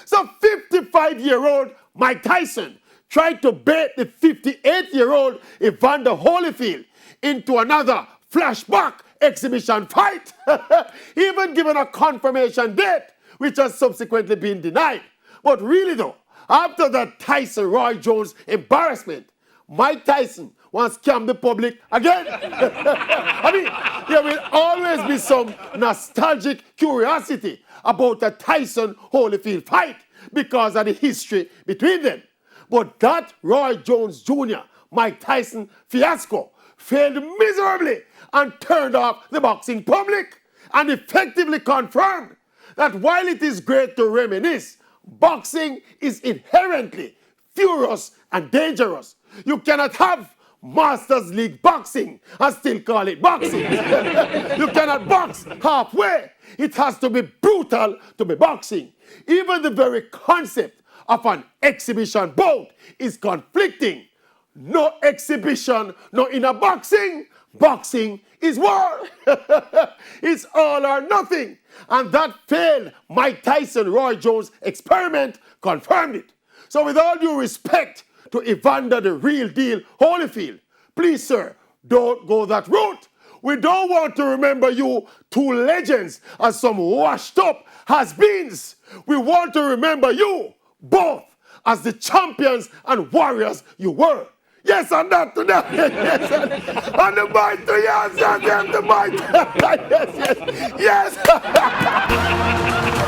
So 55-year-old Mike Tyson tried to bait the 58-year-old Evander Holyfield into another flashback exhibition fight, even given a confirmation date, which has subsequently been denied. But really though, after that Tyson-Roy Jones embarrassment, Mike Tyson wants to scam the public again. I mean, there will always be some nostalgic curiosity about the Tyson-Holyfield fight because of the history between them. But that Roy Jones Jr., Mike Tyson fiasco failed miserably and turned off the boxing public and effectively confirmed that while it is great to reminisce, boxing is inherently furious and dangerous. You cannot have Masters League boxing and still call it boxing. You cannot box halfway. It has to be brutal to be boxing. Even the very concept of an exhibition bout is conflicting. No exhibition, no inner boxing. Boxing is war. It's all or nothing. And that failed Mike Tyson Roy Jones experiment confirmed it. So with all due respect to Evander the real deal Holyfield, please sir, don't go that route. We don't want to remember you two legends as some washed up has-beens. We want to remember you both as the champions and warriors you were. Yes, and that to that. Yes, and the might to yes, and the might. Yes, yes, yes.